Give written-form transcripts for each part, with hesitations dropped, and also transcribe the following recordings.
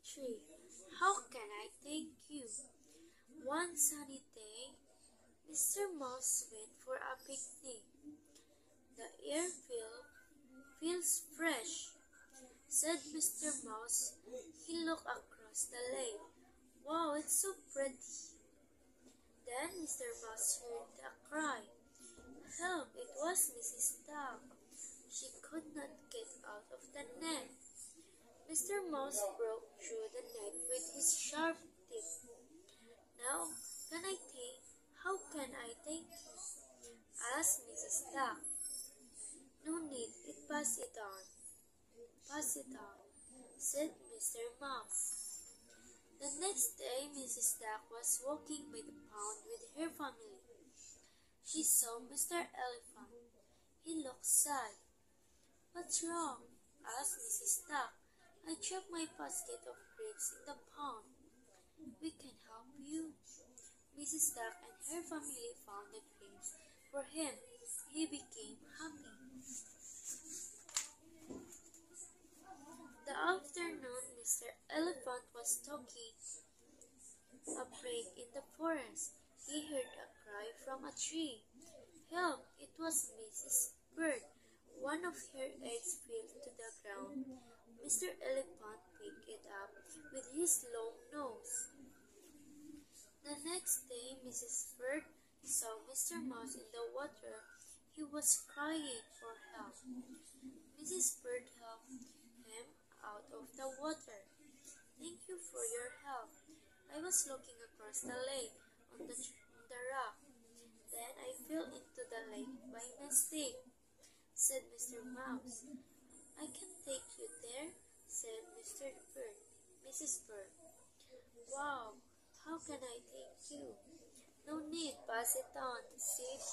3. How can I thank you? One sunny day, Mr. Mouse went for a picnic. The air feels fresh, said Mr. Mouse. He looked across the lake. Wow, it's so pretty. Then Mr. Mouse heard a cry. Help! It was Mrs. Duck. She could not get out of the net. Mr. Mouse broke through the net with his sharp teeth. Now, how can I thank you? Asked Mrs. Duck. No need, pass it on. Pass it on, said Mr. Mouse. The next day, Mrs. Duck was walking by the pond with her family. She saw Mr. Elephant. He looked sad. What's wrong? Asked Mrs. Duck. I dropped my basket of grapes in the pond. We can help you. Mrs. Duck and her family found the grapes for him. He became happy. The afternoon, Mr. Elephant was taking a break in the forest. He heard a cry from a tree. Help! It was Mrs. Bird. One of her eggs fell to the ground. Mr. Elephant picked it up with his long nose. The next day, Mrs. Bird saw Mr. Mouse in the water. He was crying for help. Mrs. Bird helped him out of the water. Thank you for your help. I was looking across the lake on the rock. Then I fell into the lake by mistake, said Mr. Mouse. I can take you there, said Mrs. Bird. Wow, how can I thank you? No need, pass it on, said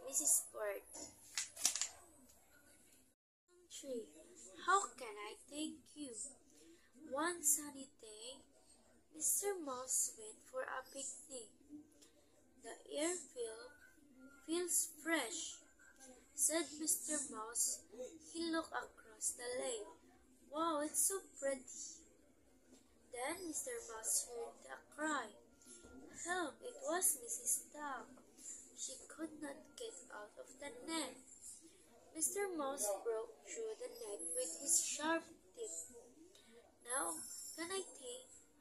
Mrs. Bird. 3. How can I thank you? One sunny day, Mr. Mouse went for a picnic. The air feels fresh, said Mr. Mouse. He looked across the lake. Wow, it's so pretty. Then Mr. Mouse heard a cry. Help! It was Mrs. Duck. She could not get out of the net. Mr. Mouse broke through the net with his sharp teeth. Now,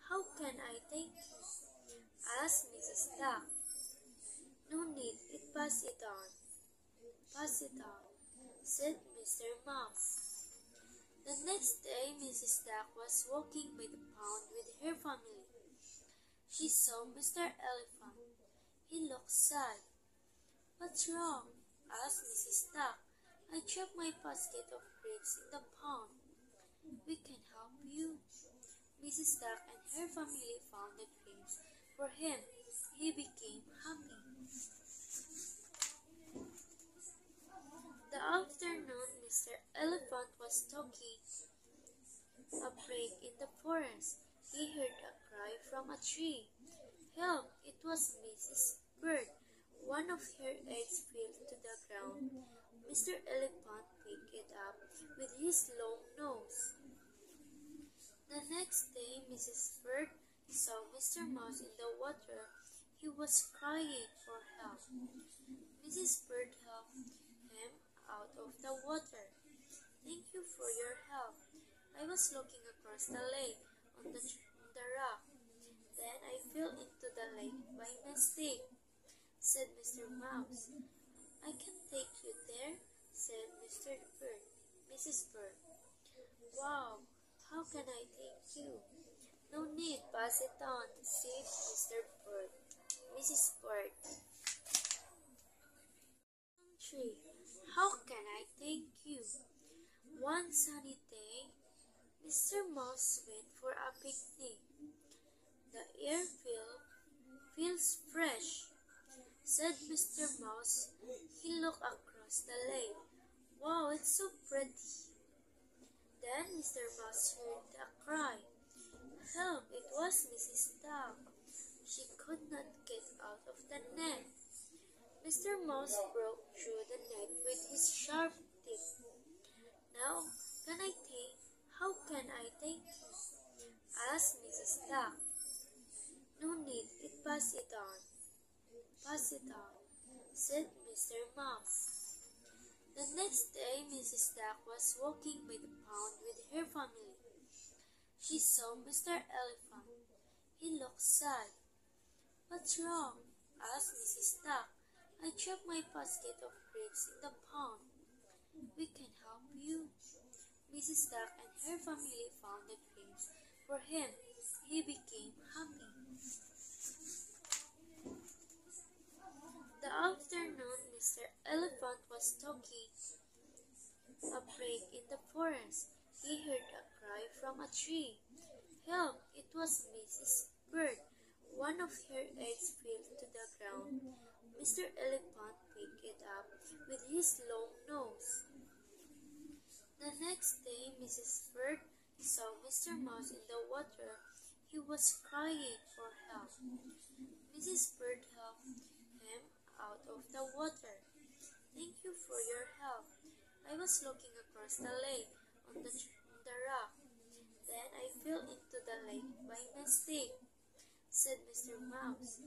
how can I thank you? Asked Mrs. Duck. No need, pass it on. Pass it on, said Mr. Mouse. The next day, Mrs. Duck was walking by the pond with her family. She saw Mr. Elephant. He looked sad. What's wrong? Asked Mrs. Duck. I dropped my basket of grapes in the pond. We can help you. Mrs. Duck and her family found the grapes for him. He became happy. The afternoon, Mr. Elephant was taking a break in the forest. He heard a cry from a tree. Help! It was Mrs. Bird. One of her eggs fell to the ground. Mr. Elephant picked it up with his long nose. The next day, Mrs. Bird saw Mr. Mouse in the water. He was crying for help. Mrs. Bird helped him out of the water. Thank you for your help. I was looking across the lake on the rock. Then I fell into the lake by mistake, said Mr. Mouse. I can take you there, said Mrs. Bird. Wow, how can I thank you? No need, pass it on, said Mrs. Bird. 3. How can I thank you? One sunny day, Mr. Mouse went for a picnic. The air feels fresh, said Mr. Mouse. He looked across the lake. Wow, it's so pretty. Then Mr. Mouse heard a cry. Help! It was Mrs. Duck. She could not get out of the net. Mr. Mouse broke through the net with his sharp teeth. Now, how can I thank you? pass it on," said Mr. Mouse. The next day, Mrs. Duck was walking by the pond with her family. She saw Mr. Elephant. He looked sad. "What's wrong?" asked Mrs. Duck. "I dropped my basket of grapes in the pond." "We can help you." Mrs. Duck and her family found the grapes for him. He became happy. The afternoon, Mr. Elephant was talking a break in the forest. He heard a cry from a tree. "Help!" It was Mrs. Bird. One of her eggs fell to the ground. Mr. Elephant picked it up with his long nose. The next day, Mrs. Bird saw Mr. Mouse in the water. He was crying for help. Mrs. Bird helped him out of the water. "Thank you for your help. I was looking across the lake on the rock. Then I fell into the lake by mistake," said Mr. Mouse.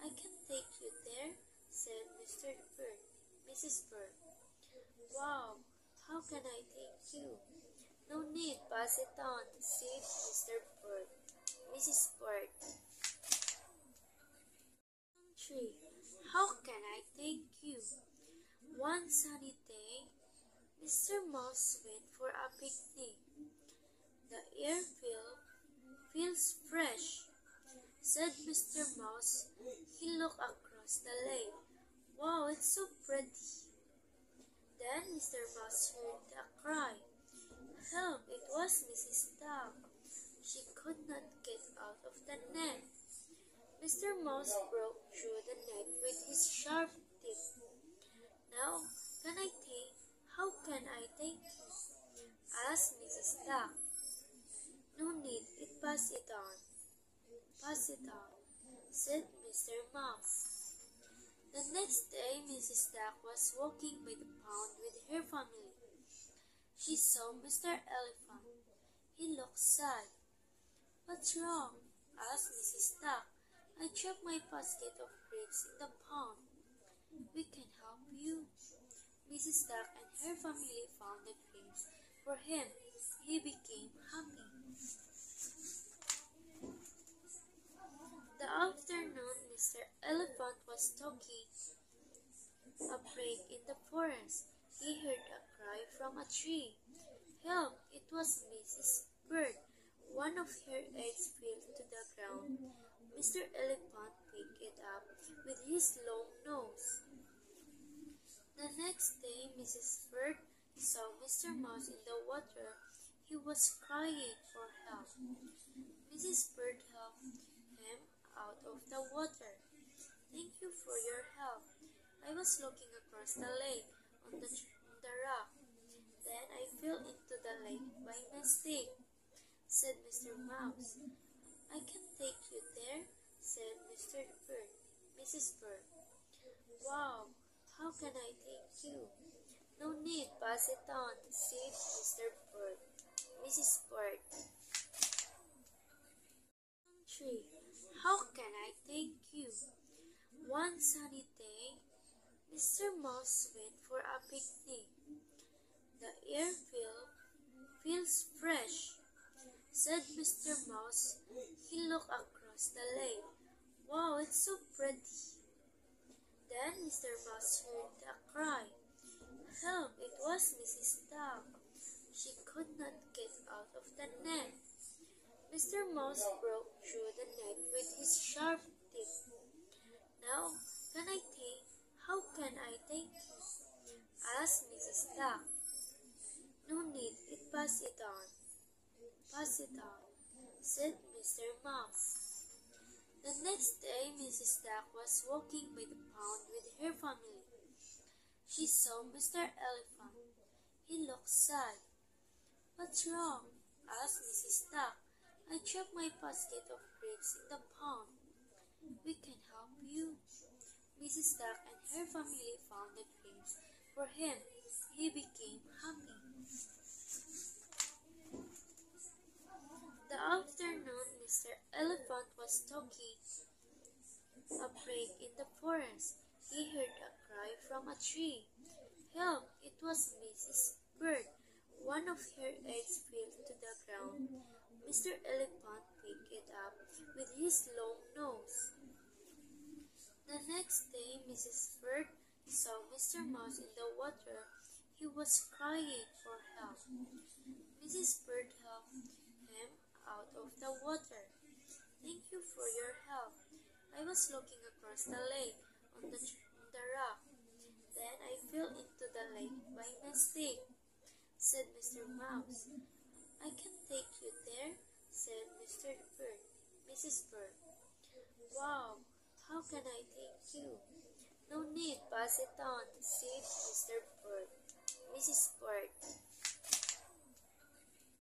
"I can take you there," said Mrs. Bird. "Wow, how can I thank you?" "No need, pass it on," said Mrs. Bird. 3. How can I thank you? One sunny day, Mr. Mouse went for a picnic. "The air feels fresh," said Mr. Mouse. He looked across the lake. "Wow, it's so pretty." Then Mr. Mouse heard a cry. Help! It was Mrs. Duck. She could not get out of the net. Mr. Mouse broke through the net with his sharp teeth. "Now, how can I thank you?" asked Mrs. Duck. "No need, pass it on." "Pass it on," said Mr. Mouse. The next day, Mrs. Duck was walking by the pond with her family. She saw Mr. Elephant. He looked sad. "What's wrong?" asked Mrs. Duck. "I dropped my basket of grapes in the pond." "We can help you." Mrs. Duck and her family found the grapes for him. He became happy. The afternoon, Mr. Elephant was talking a break in the forest. He heard a cry from a tree. Help! It was Mrs. Bird. One of her eggs fell to the ground. Mr. Elephant picked it up with his long nose. The next day, Mrs. Bird saw Mr. Mouse in the water. He was crying for help. Mrs. Bird helped him out of the water. "Thank you for your help. I was looking across the lake on the rock. Then I fell into the lake by mistake," said Mr. Mouse. "I can take you there," said Mrs. Bird. "Wow, how can I thank you?" "No need, pass it on," said Mrs. Bird. 3. How can I thank you? One sunny day, Mr. Mouse went for a picnic. "The air feels fresh," said Mr. Mouse. He looked across the lake. "Wow, it's so pretty." Then Mr. Mouse heard a cry. Help! It was Mrs. Duck. She could not get out of the net. Mr. Mouse broke through the net with his sharp teeth. "Now, how can I thank you?" asked Mrs. Duck. "No need, pass it on." "Pass it on," said Mr. Mouse. The next day, Mrs. Duck was walking by the pond with her family. She saw Mr. Elephant. He looked sad. "What's wrong?" asked Mrs. Duck. "I dropped my basket of grapes in the pond." "We can help you." Mrs. Duck and her family found the grapes for him. He became happy. The afternoon, Mr. Elephant was talking a break in the forest. He heard a cry from a tree. Help! It was Mrs. Bird. One of her eggs fell to the ground. Mr. Elephant picked it up with his long nose. The next day, Mrs. Bird saw Mr. Mouse in the water. He was crying for help. Mrs. Bird helped him out of the water. Thank you for your help. I was looking across the lake on the rock. Then I fell into the lake by mistake, said Mr. Mouse. I can take you there, said Mr. Bird. Mrs. Bird. Wow, how can I thank you? No need, pass it on, said Mr. Bird. Mrs. Bird.